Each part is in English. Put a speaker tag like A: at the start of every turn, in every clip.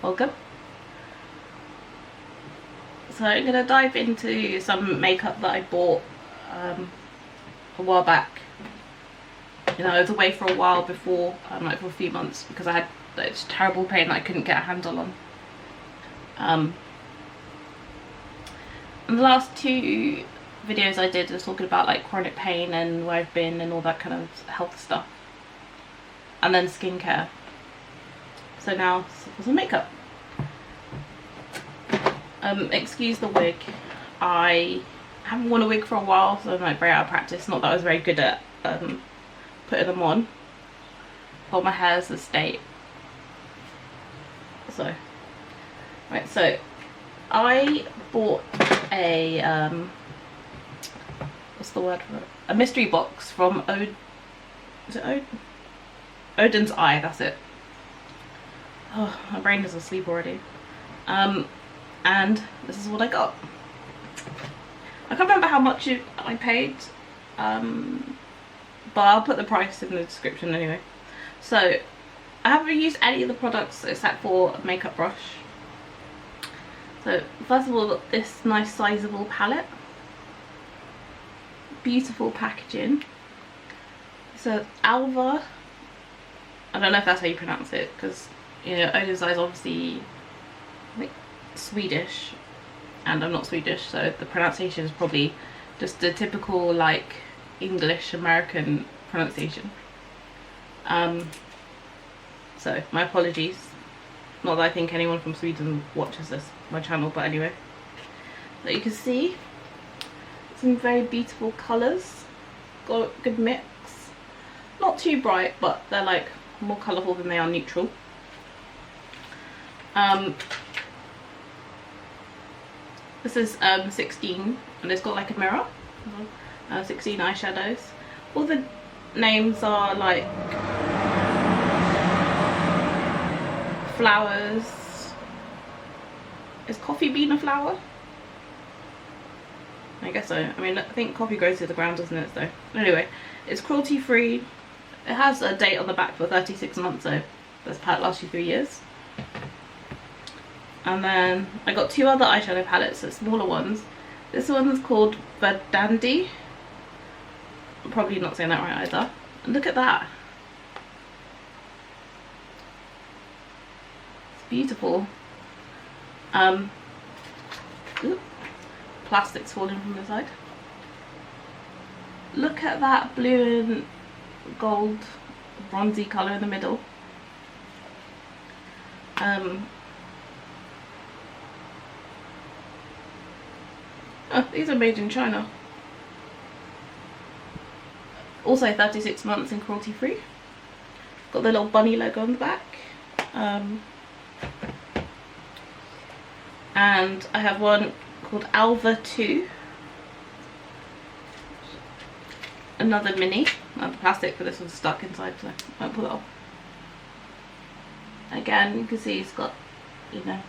A: welcome. So I'm going to dive into some makeup that I bought a while back. You know, I was away for a while before, like for a few months, because I had this terrible pain that I couldn't get a handle on. And the last two videos I did was talking about like chronic pain and where I've been and all that kind of health stuff. And then skincare. So now for some makeup. Excuse the wig. I haven't worn a wig for a while, so I'm like very out of practice. Not that I was very good at putting them on. Hold my hair's a state. So, right, so I bought a what's the word for it? A mystery box from Oden's Eye, that's it. Oh, my brain is asleep already. And this is what I got. I can't remember how much I paid, but I'll put the price in the description anyway. So I haven't used any of the products except for a makeup brush. So first of all, this nice sizable palette. Beautiful packaging. So Älva, I don't know if that's how you pronounce it, because you know Oden's Eye is obviously like Swedish and I'm not Swedish, so the pronunciation is probably just the typical like English American pronunciation. So my apologies, not that I think anyone from Sweden watches my channel, but anyway. So you can see some very beautiful colours, got a good mix, not too bright but they're like more colourful than they are neutral. This is 16 and it's got like a mirror. 16 eyeshadows. All the names are like flowers. Is coffee bean a flower? I guess so. I mean, I think coffee grows to the ground, doesn't it? So anyway, it's cruelty free. It has a date on the back for 36 months, so that's part last you 3 years. And then I got two other eyeshadow palettes, so smaller ones. This one's called Verdandi. I'm probably not saying that right either. And look at that. It's beautiful. Ooh, plastic's falling from the side. Look at that blue and gold bronzy colour in the middle. Oh, these are made in China. Also 36 months and cruelty free. Got the little bunny logo on the back. And I have one called Älva 2. Another mini. The plastic for this one's stuck inside, so I won't pull it off. Again, you can see it's got, you know,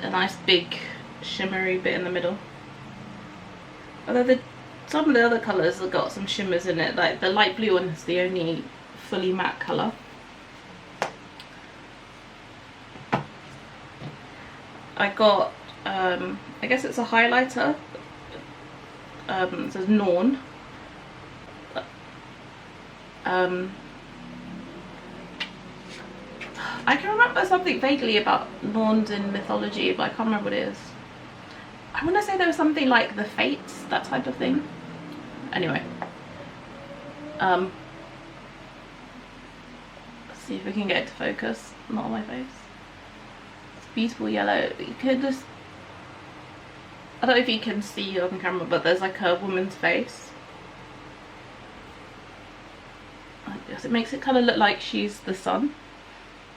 A: a nice big shimmery bit in the middle. Although some of the other colours have got some shimmers in it, like the light blue one is the only fully matte colour. I got, I guess it's a highlighter. It says Norn. I can remember something vaguely about Norns in mythology, but I can't remember what it is. I want to say there was something like the Fates, that type of thing. Anyway. Let's see if we can get it to focus. Not on my face. It's beautiful yellow. You could just... I don't know if you can see on camera, but there's like a woman's face. I guess it makes it kind of look like she's the sun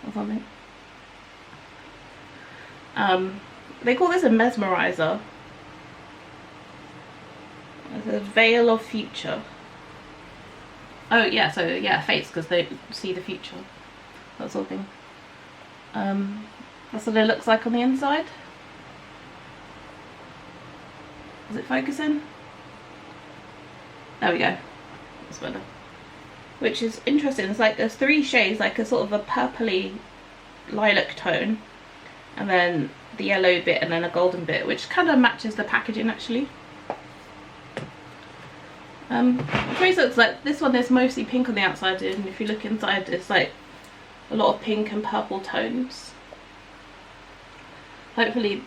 A: or something. They call this a mesmerizer. It's a veil of future. Oh yeah, so yeah, fates, because they see the future. That sort of thing. That's what it looks like on the inside. Is it focusing? There we go. That's better. Which is interesting. It's like there's 3 shades, like a sort of a purpley lilac tone, and then the yellow bit and then a golden bit, which kind of matches the packaging actually. Which makes it like this one is mostly pink on the outside, and if you look inside it's like a lot of pink and purple tones. Hopefully,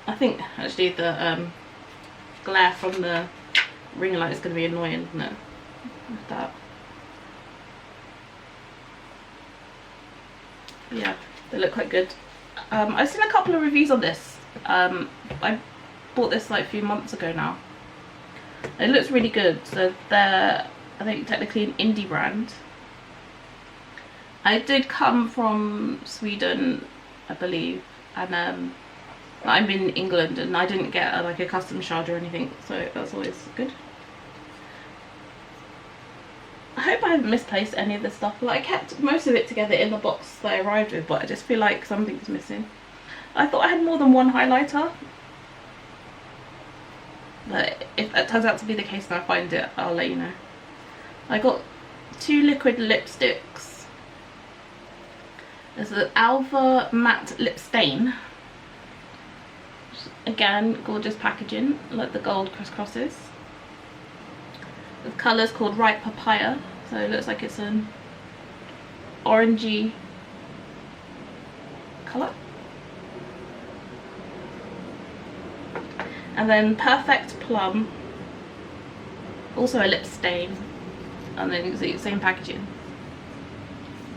A: I think actually the glare from the ring light is going to be annoying, isn't it? With that. Yeah, they look quite good. I've seen a couple of reviews on this. I bought this like a few months ago now. It looks really good. So they're, I think, technically an indie brand. I did come from Sweden, I believe, and I'm in England, and I didn't get like a custom shard or anything, so that's always good. I hope I haven't misplaced any of this stuff. Like, I kept most of it together in the box that I arrived with, but I just feel like something's missing. I thought I had more than one highlighter, but if that turns out to be the case and I find it, I'll let you know. I got 2 liquid lipsticks. There's an Älva matte lip stain. Again, gorgeous packaging, like the gold crisscrosses. The colour's called Ripe Papaya, so it looks like it's an orangey colour. And then Perfect Plum, also a lip stain, and then you can see the same packaging.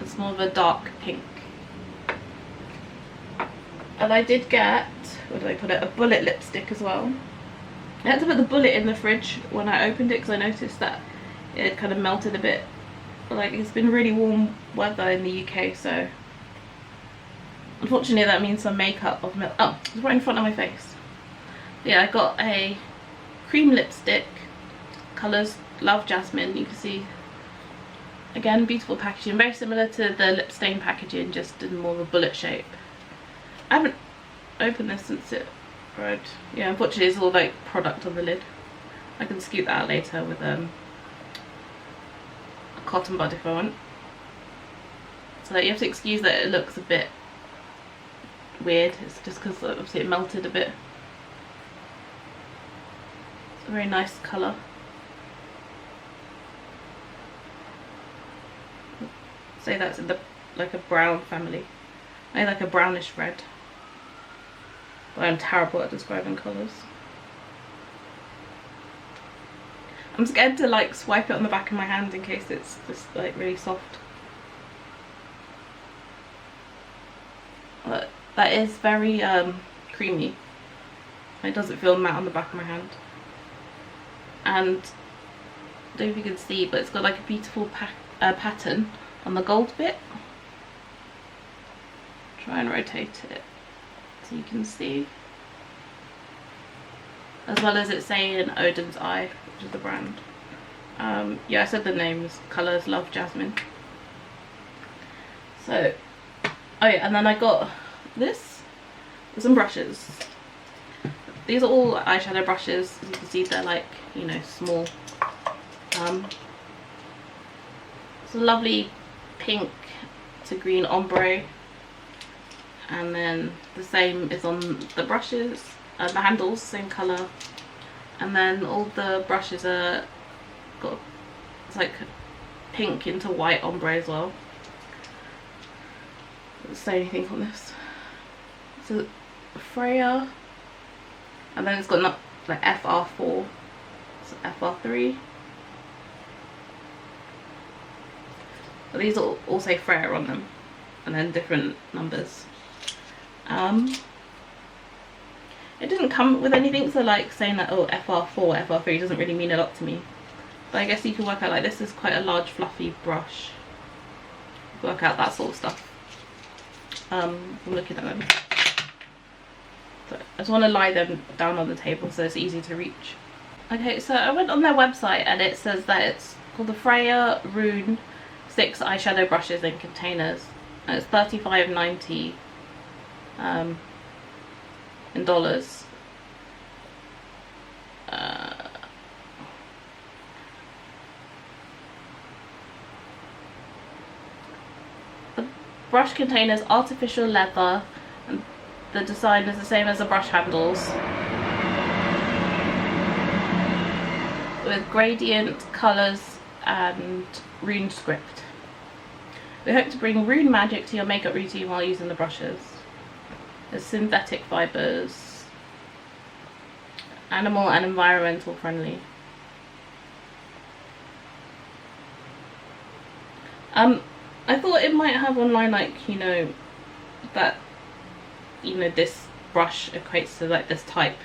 A: It's more of a dark pink. And I did get, where did I put it, a bullet lipstick as well. I had to put the bullet in the fridge when I opened it because I noticed that it kind of melted a bit. Like, it's been really warm weather in the UK, so unfortunately that means some makeup of melt. Oh, it's right in front of my face. Yeah, I got a cream lipstick, colours Love Jasmine. You can see, again, beautiful packaging, very similar to the lip stain packaging, just in more of a bullet shape. I haven't opened this since it arrived. Yeah, unfortunately it's all like product on the lid. I can scoop that out later with a cotton bud if I want. So you have to excuse that it looks a bit weird. It's just because obviously it melted a bit. It's a very nice colour. Say that's in the like a brown family. I like a brownish red. But I'm terrible at describing colours. I'm scared to like swipe it on the back of my hand in case it's just like really soft. But that is very creamy. It doesn't feel matte on the back of my hand. And I don't know if you can see, but it's got like a beautiful pattern on the gold bit. Try and rotate it so you can see. As well as it saying Oden's Eye, which is the brand. Yeah, I said the names. Colours Love Jasmine. So, oh yeah, and then I got this, some brushes. These are all eyeshadow brushes. As you can see, they're like, you know, small. It's a lovely pink to green ombre. And then the same is on the brushes, the handles, same colour. And then all the brushes are got, it's like pink into white ombre as well. Doesn't say anything on this. So Freya, and then it's got not like FR4, so FR3. But these all say Freya on them, and then different numbers. It didn't come with anything, so like saying that, oh, FR4, FR3 doesn't really mean a lot to me. But I guess you can work out, like, this is quite a large fluffy brush. Work out that sort of stuff. I'm looking at them. So I just want to lie them down on the table so it's easy to reach. Okay, so I went on their website and it says that it's called the Freya Rune 6 eyeshadow brushes in containers. And it's $35.90 in dollars. brush container is artificial leather, and the design is the same as the brush handles, with gradient colours and rune script. We hope to bring rune magic to your makeup routine while using the brushes. There's synthetic fibres, animal and environmental friendly. I thought it might have online, like, you know, that, you know, this brush equates to like this type,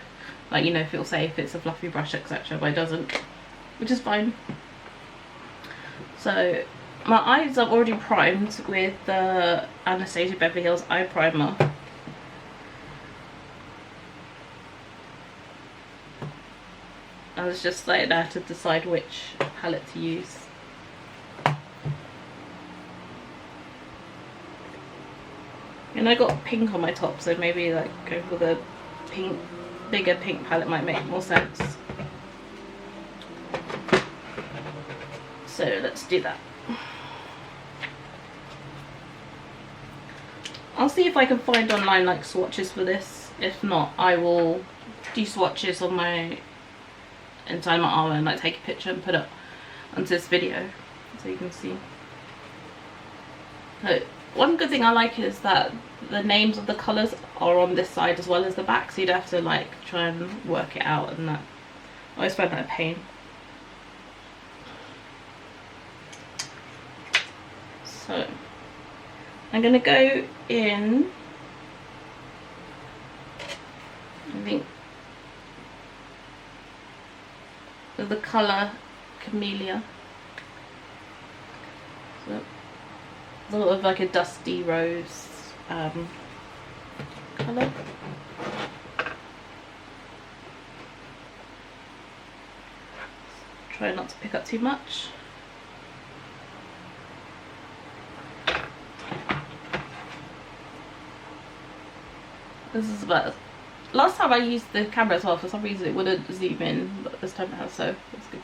A: like, you know, if it'll say if it's a fluffy brush, etc., but it doesn't, which is fine. So my eyes are already primed with the Anastasia Beverly Hills eye primer. I was just like there to decide which palette to use. And I got pink on my top, so maybe like go for the pink, bigger pink palette might make more sense. So let's do that. I'll see if I can find online like swatches for this. If not, I will do swatches on my inside my arm and like take a picture and put it onto this video so you can see. So one good thing I like is that the names of the colours are on this side as well as the back, so you'd have to like try and work it out, and that I always find that a pain. So I'm gonna go in, I think, with the colour Camellia. So sort of like a dusty rose colour. Try not to pick up too much. This is about, last time I used the camera as well, for some reason it wouldn't zoom in, but this time it has, so it's good.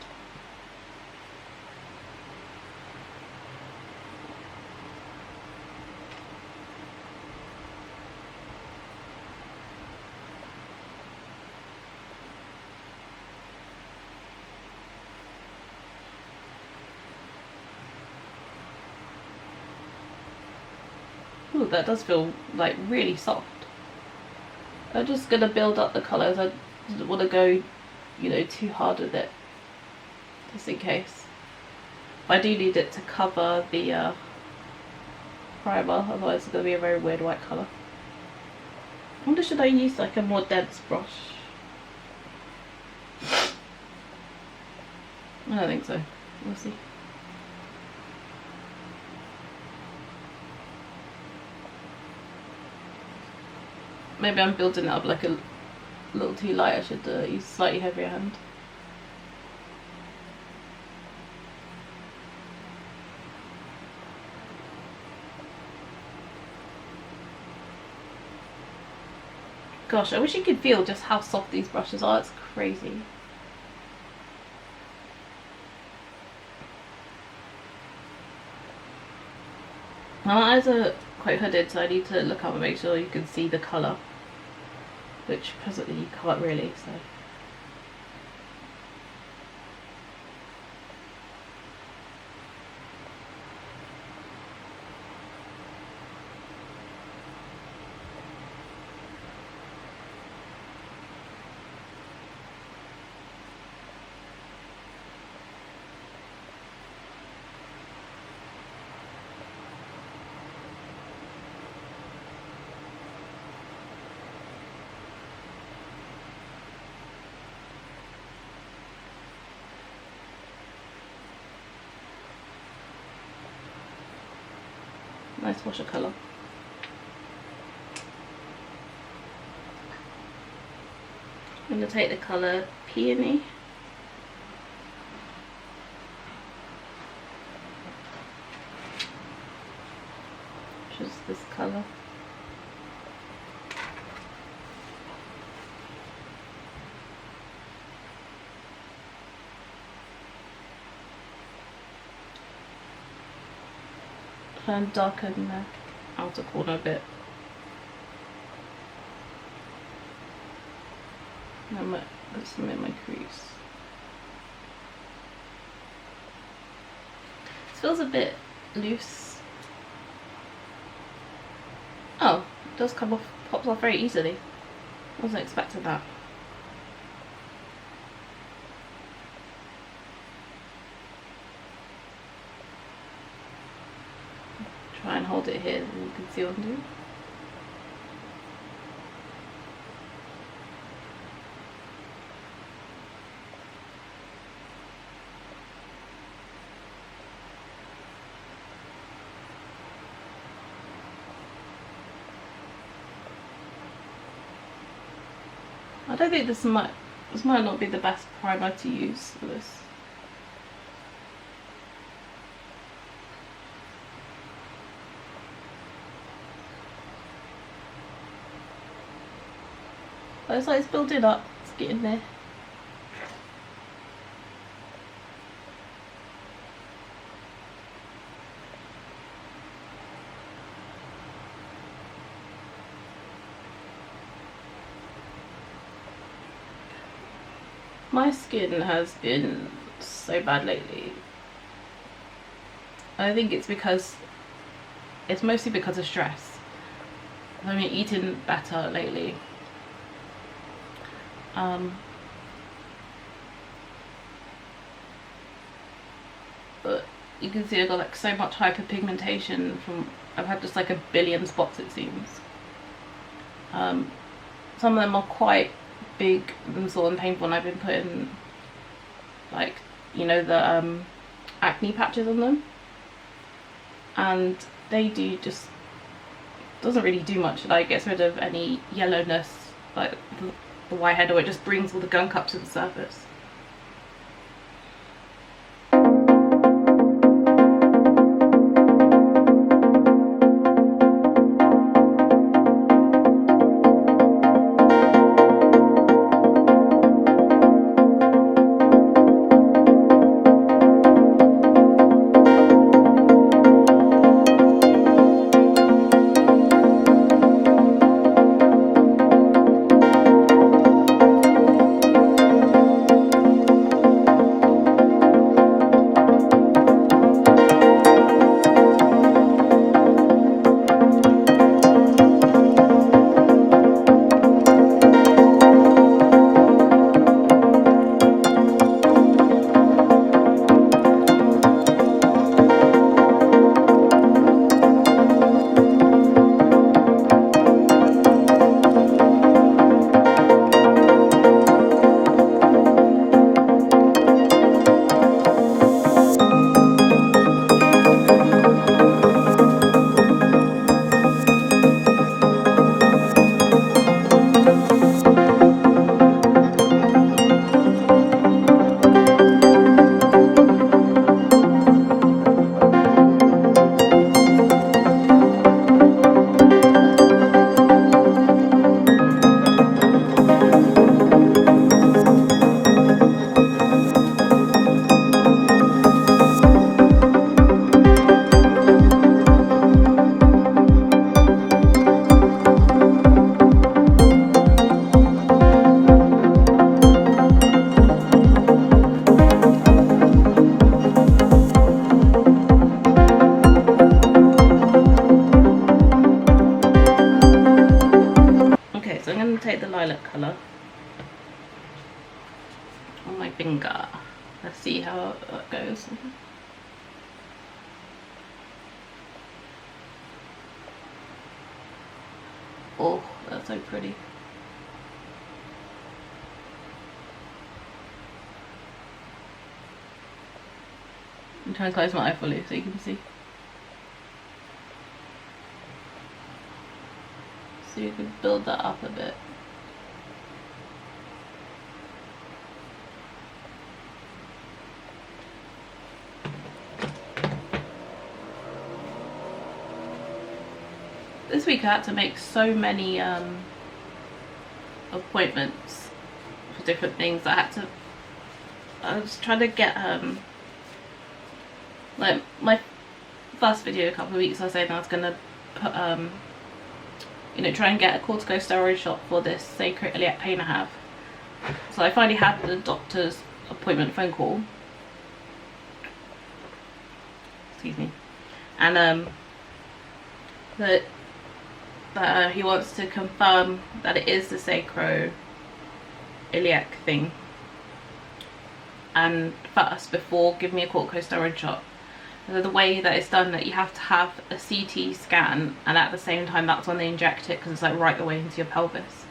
A: Ooh, that does feel like really soft. I'm just gonna build up the colours. I didn't want to go, you know, too hard with it, just in case. I do need it to cover the primer, otherwise it's gonna be a very weird white colour. I wonder, should I use like a more dense brush? I don't think so. We'll see. Maybe I'm building it up like a little too light. I should use a slightly heavier hand. Gosh, I wish you could feel just how soft these brushes are. It's crazy. My eyes are quite hooded, so I need to look up and make sure you can see the colour, which presently you can't really, so. Nice wash of colour. I'm going to take the colour Peony. Which is this colour. And darken the outer corner a bit. And I might put some in my crease. This feels a bit loose. Oh, it does come off, pops off very easily. Wasn't expecting that. Try and hold it here and you can see what I'm doing. I don't think this might not be the best primer to use for this. But it's like it's building up, it's getting there. My skin has been so bad lately. I think it's mostly because of stress. I've been eating better lately. But you can see I got like so much hyperpigmentation from, I've had just like a billion spots it seems. Some of them are quite big and sort of painful, and I've been putting like, you know, the acne patches on them, and they do just, doesn't really do much. Like, gets rid of any yellowness, like the whitehead, or it just brings all the gunk up to the surface. Take the lilac colour on my finger. Let's see how that goes. Oh, that's so pretty. I'm trying to close my eye fully so you can see. So you can build that up a bit. This week I had to make so many appointments for different things. I was trying to get like my first video a couple of weeks I was saying I was gonna put you know, try and get a corticosteroid shot for this sacred iliac pain I have. So I finally had the doctor's appointment phone call. Excuse me. And that he wants to confirm that it is the sacroiliac thing, and first before giving me a corticosteroid shot. So the way that it's done, that you have to have a CT scan, and at the same time that's when they inject it, because it's like right the way into your pelvis.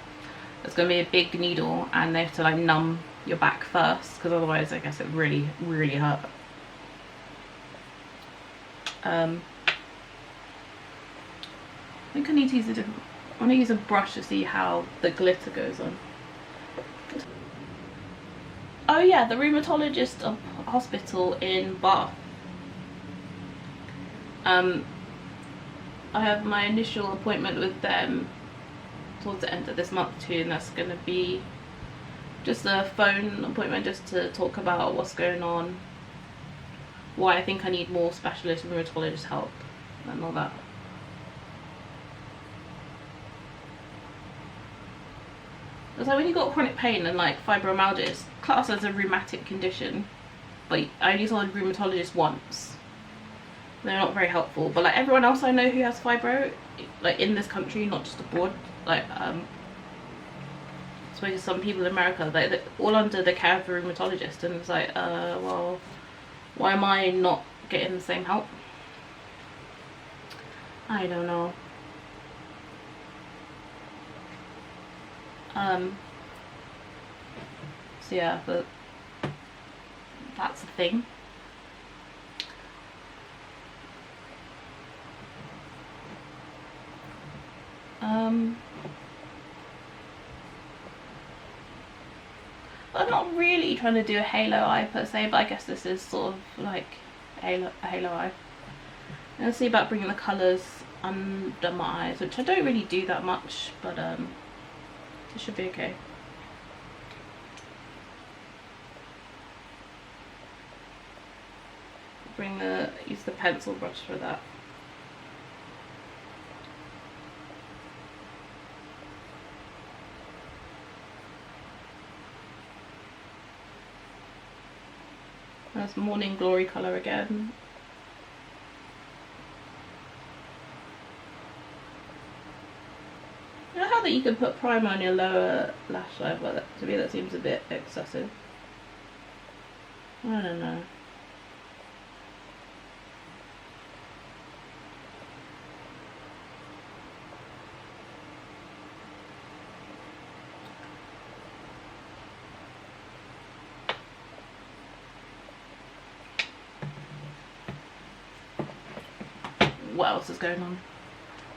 A: It's going to be a big needle, and they have to like numb your back first, because otherwise I guess it really hurt. I think I need to use a different, I want to use a brush to see how the glitter goes on. Oh yeah, the rheumatologist hospital in Bath. I have my initial appointment with them towards the end of this month too, and that's going to be just a phone appointment just to talk about what's going on, why I think I need more specialist rheumatologist help and all that. It's like when you got chronic pain and like fibromyalgia, it's classed as a rheumatic condition, but I only saw a rheumatologist once. They're not very helpful, but like everyone else I know who has fibro, like in this country, not just abroad, like spoken to some people in America, they're all under the care of a rheumatologist, and it's like, well, why am I not getting the same help? I don't know. So yeah, but that's the thing. I'm not really trying to do a halo eye per se, but I guess this is sort of like a halo eye. And I'll see about bringing the colours under my eyes, which I don't really do that much, but it should be okay. Use the pencil brush for that. That's Morning Glory colour again. You know how that you can put primer on your lower lash line, but to me that seems a bit excessive. I don't know. What else is going on?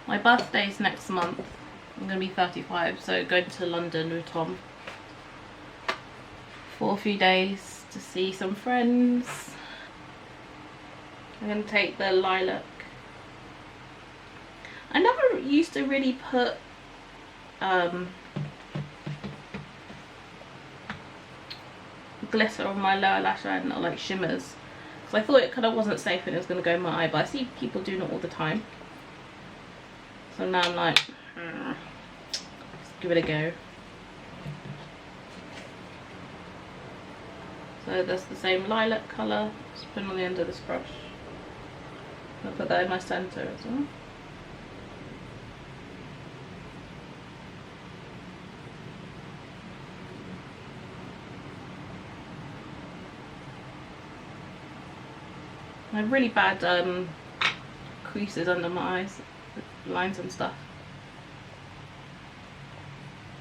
A: My birthday's next month. I'm going to be 35, so going to London with Tom for a few days to see some friends. I'm going to take the lilac. I never used to really put glitter on my lower lash line, or like shimmers. So I thought it kind of wasn't safe and it was going to go in my eye, but I see people doing it all the time. So now I'm like, let's give it a go. So that's the same lilac colour, just put it on the end of this brush. I'll put that in my centre as well. I have really bad creases under my eyes, lines and stuff.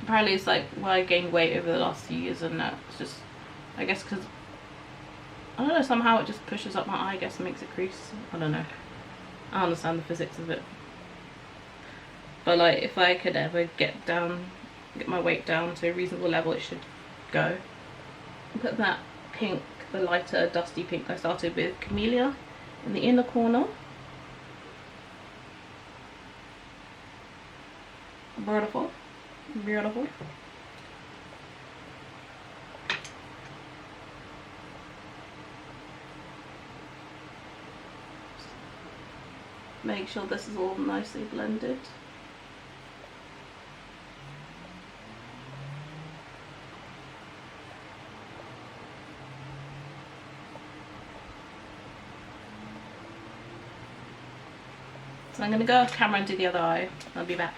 A: Apparently it's like why I gained weight over the last few years, and it's just, I guess because, I don't know, somehow it just pushes up my eye, I guess, and makes it crease. I don't know. I understand the physics of it. But like, if I could ever get my weight down to a reasonable level, it should go. Put that pink, the lighter dusty pink I started with, Camellia, in the inner corner. Beautiful, beautiful. make sure this is all nicely blended. So I'm going to go off camera and do the other eye. I'll be back.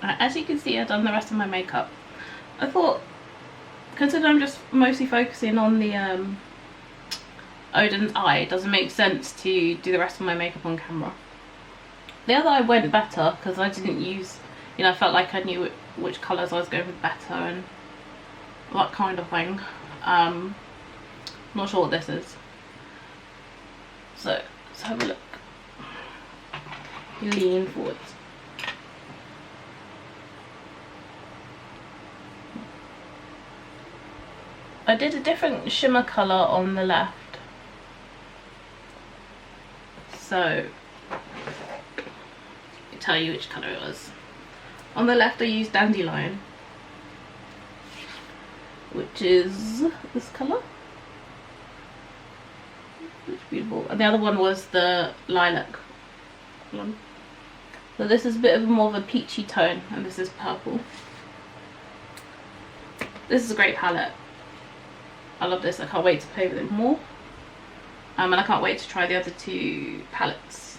A: As you can see, I've done the rest of my makeup. I thought, considering I'm just mostly focusing on the Oden's eye, it doesn't make sense to do the rest of my makeup on camera. The other eye went better because I didn't use, you know, I felt like I knew which colours I was going with better and that kind of thing. Not sure what this is. So let's have a look. Lean forwards. I did a different shimmer colour on the left. So I'll tell you which colour it was. On the left I used Dandelion, which is this colour. It's beautiful. And the other one was the lilac one. So this is a bit of more of a peachy tone, and this is purple. This is a great palette. I love this. I can't wait to play with it more. And I can't wait to try the other two palettes.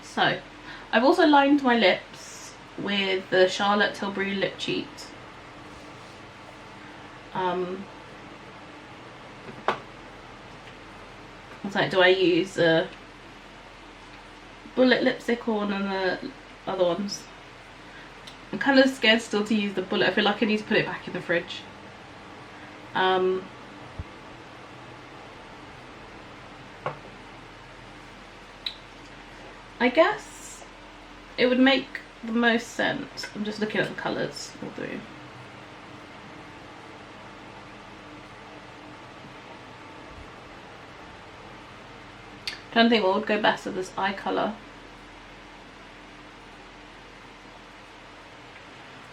A: So, I've also lined my lips with the Charlotte Tilbury Lip Cheat. I was like, do I use a bullet lipstick or one of the other ones? I'm kind of scared still to use the bullet. I feel like I need to put it back in the fridge. I guess it would make the most sense. I'm just looking at the colours all through. Trying to think what would go best with this eye colour.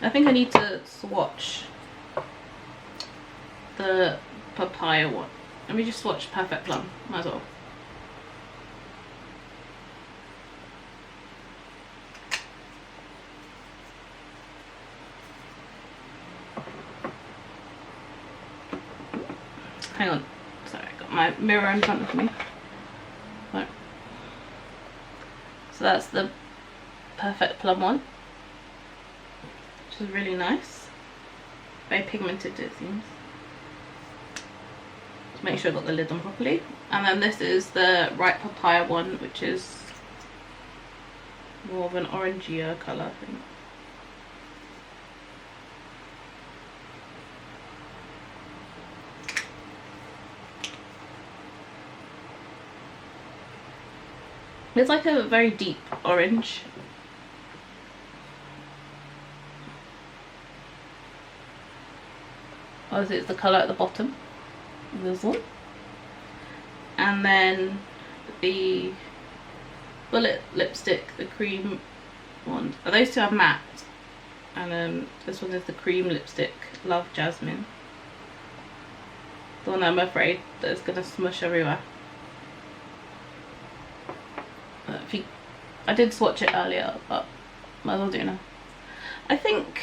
A: I think I need to swatch the Papaya one. Let me just swatch Perfect Plum, might as well. Hang on, sorry, I got my mirror in front of me. Right. So that's the Perfect Plum one, which is really nice. Very pigmented it seems. Just make sure I got the lid on properly. And then this is the Ripe Papaya one, which is more of an orangier colour, I think. It's like a very deep orange. Oh, it's the colour at the bottom. This one. And then the bullet lipstick, the cream one. Oh, those two are matte. And this one is the cream lipstick, Love Jasmine. The one I'm afraid that it's going to smush everywhere. I did swatch it earlier, but might as well do now. I think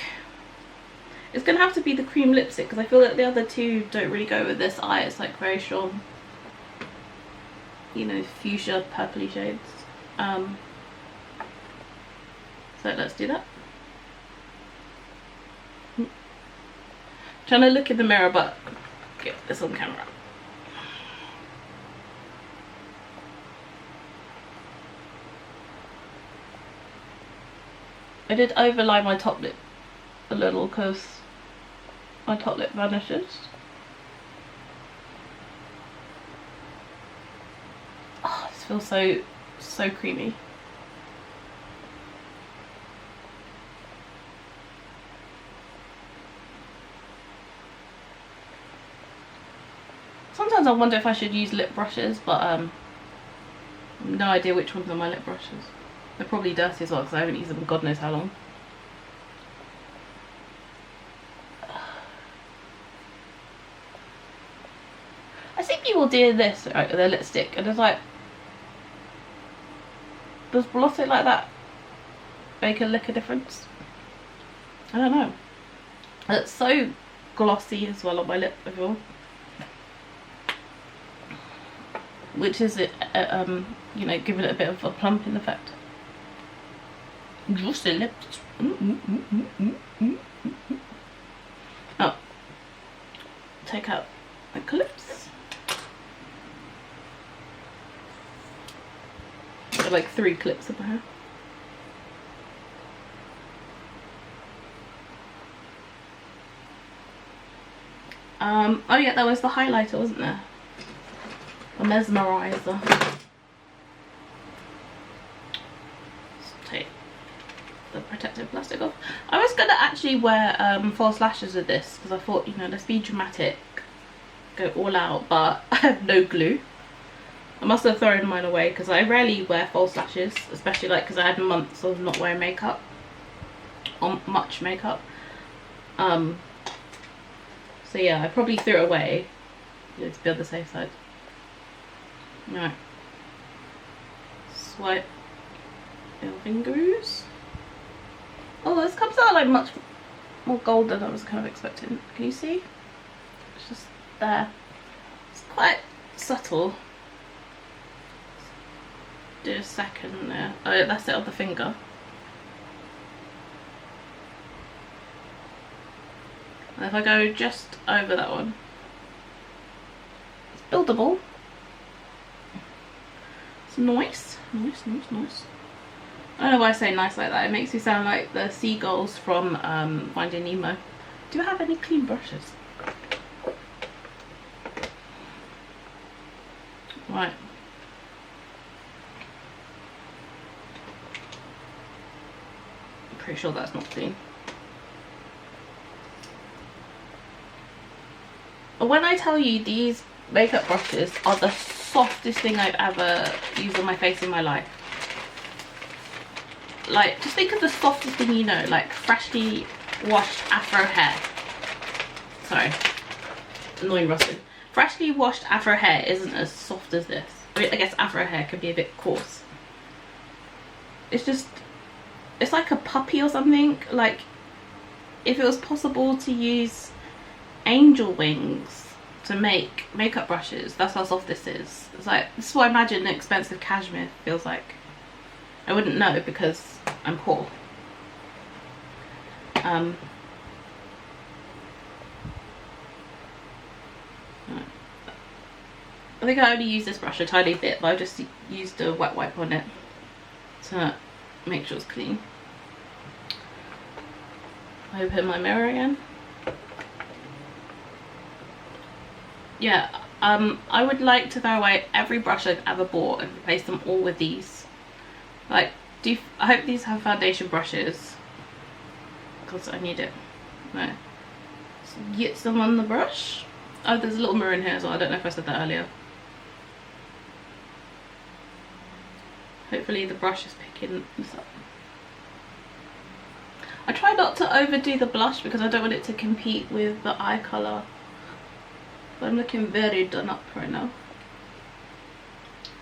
A: it's going to have to be the cream lipstick because I feel that the other two don't really go with this eye. It's like very strong, you know, fuchsia purpley shades. So let's do that. Trying to look in the mirror but get this on camera. I did overline my top lip a little because my top lip vanishes. Oh, this feels so creamy. Sometimes I wonder if I should use lip brushes, but no idea which ones are my lip brushes. They're probably dirty as well because I haven't used them God knows how long. I see people doing this, right, with a lipstick, and it's like, does blotting like that make a lick of difference? I don't know. It's so glossy as well on my lip, I feel. Which is it, you know, giving it a bit of a plumping effect. Juicy lips. Oh, take out my clips. Got like 3 clips in my hair. Oh yeah, there was the highlighter, wasn't there? A Mesmerizer. Let's take the protective plastic off. I was gonna actually wear false lashes with this because I thought, you know, let's be dramatic, go all out, but I have no glue. I must have thrown mine away because I rarely wear false lashes, especially like because I had months of not wearing makeup, or much makeup. So yeah, I probably threw it away, you know, to be on the safe side. Right, swipe your fingers. Oh, this comes out like much more gold than I was kind of expecting. Can you see? It's just there. It's quite subtle. Do a second there. Oh, yeah, that's it on the finger. And if I go just over that one, it's buildable. It's nice. Nice. I don't know why I say nice like that. It makes me sound like the seagulls from Finding Nemo. Do you have any clean brushes? Right. I'm pretty sure that's not clean. When I tell you these makeup brushes are the softest thing I've ever used on my face in my life. Like, just think of the softest thing you know, like freshly washed afro hair. Sorry, annoying rustling. Freshly washed afro hair isn't as soft as this. I mean, I guess afro hair can be a bit coarse. It's just, it's like a puppy or something. Like, if it was possible to use angel wings to make makeup brushes, that's how soft this is. It's like, this is what I imagine an expensive cashmere feels like. I wouldn't know because I'm poor. Right. I think I only used this brush a tiny bit, but I just used a wet wipe on it to make sure it's clean. Open my mirror again. Yeah, I would like to throw away every brush I've ever bought and replace them all with these. Like, I hope these have foundation brushes because I need it. Right, so get some on the brush. Oh, there's a little mirror in here as well. I don't know if I said that earlier. Hopefully the brush is picking this up. I try not to overdo the blush because I don't want it to compete with the eye colour. But I'm looking very done up right now.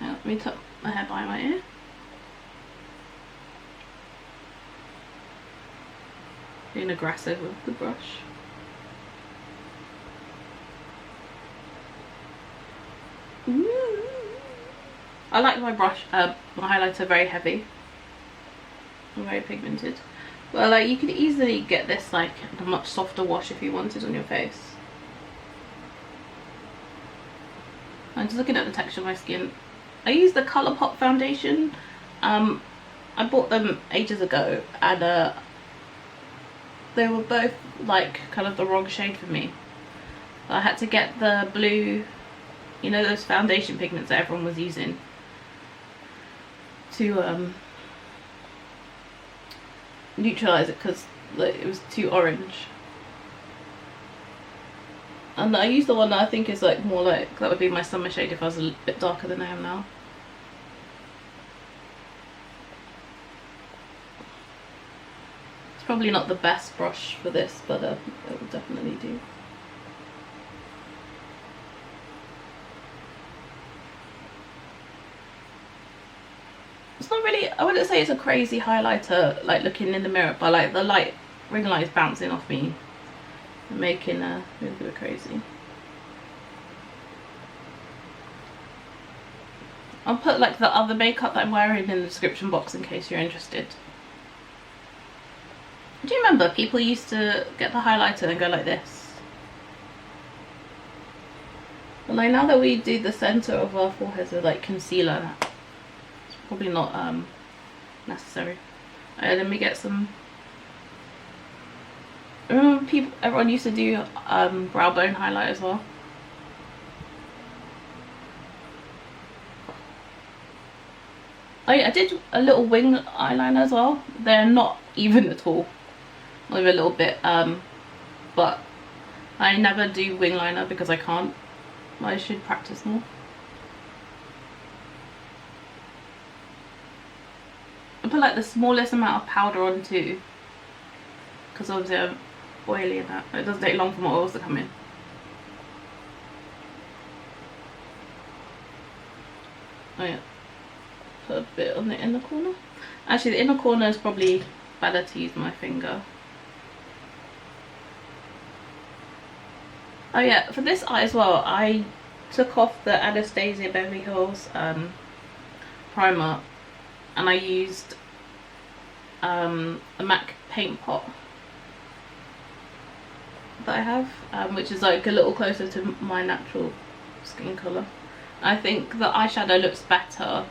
A: Now, let me tuck my hair behind my ear. Being aggressive with the brush. Ooh. I like my brush, my highlighter very heavy. Very pigmented. Well, like, you could easily get this like a much softer wash if you wanted on your face. I'm just looking at the texture of my skin. I use the Colourpop foundation. I bought them ages ago and they were both like kind of the wrong shade for me. I had to get the blue, you know, those foundation pigments that everyone was using to neutralise it because like, it was too orange. And I used the one that I think is like more like, that would be my summer shade if I was a bit darker than I am now. It's probably not the best brush for this, but it will definitely do. it's not really, I wouldn't say it's a crazy highlighter, like looking in the mirror, but like the ring light is bouncing off me and making me look a bit crazy. I'll put like the other makeup that I'm wearing in the description box in case you're interested. Do you remember people used to get the highlighter and go like this? But like now that we do the centre of our foreheads with like concealer, it's probably not necessary. Alright, let me get some. I remember everyone used to do brow bone highlight as well. Oh yeah, I did a little wing eyeliner as well. They're not even at all, not even a little bit. But I never do wing liner because I can't. I should practice more. I put like the smallest amount of powder on too, because obviously I'm oily and that. It doesn't take long for my oils to come in. Oh yeah. Put a bit on the inner corner. Actually, the inner corner is probably better to use my finger. Oh yeah, for this eye as well, I took off the Anastasia Beverly Hills primer, and I used a MAC paint pot that I have, which is like a little closer to my natural skin colour. I think the eyeshadow looks better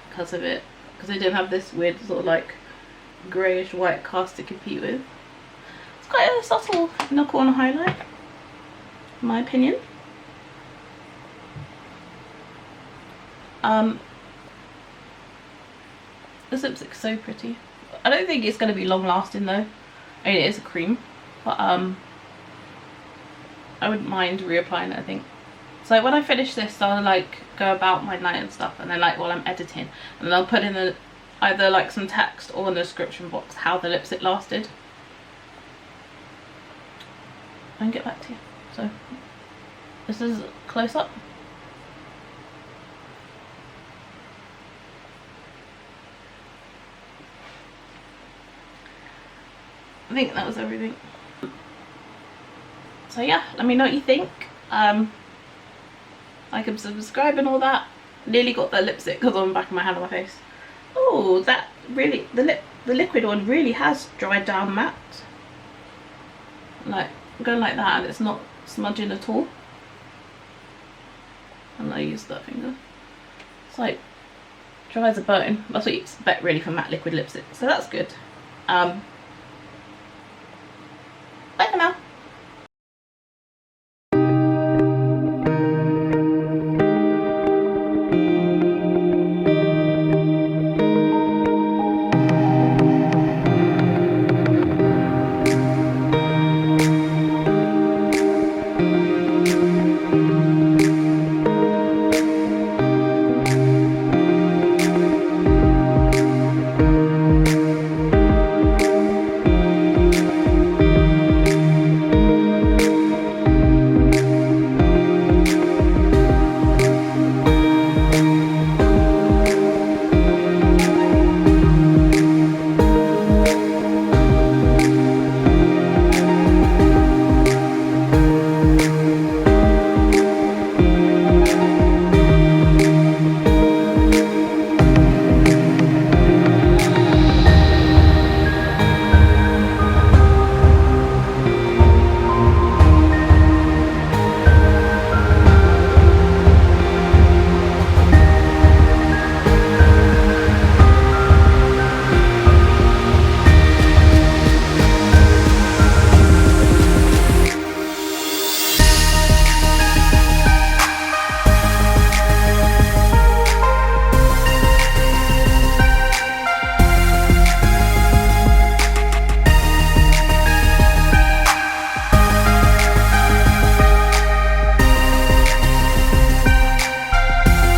A: because of it, because I didn't have this weird sort of like greyish white cast to compete with. It's quite a subtle inner corner highlight, in my opinion. This lipstick's so pretty. I don't think it's going to be long lasting though. I mean, it is a cream, but I wouldn't mind reapplying it, I think. So when I finish this, I'll like go about my night and stuff, and then like while I'm editing, and then I'll put in the either like some text or in the description box how the lipstick lasted, and get back to you. So this is close up. I think that was everything. So yeah, let me know what you think. Like and subscribe and all that. Nearly got the lipstick because on the back of my hand on my face. Oh, that really, the liquid one really has dried down matte. Like going like that, and it's not smudging at all. And I use that finger. It's like dry as a bone. That's what you expect really from matte liquid lipstick. So that's good. Bye for now.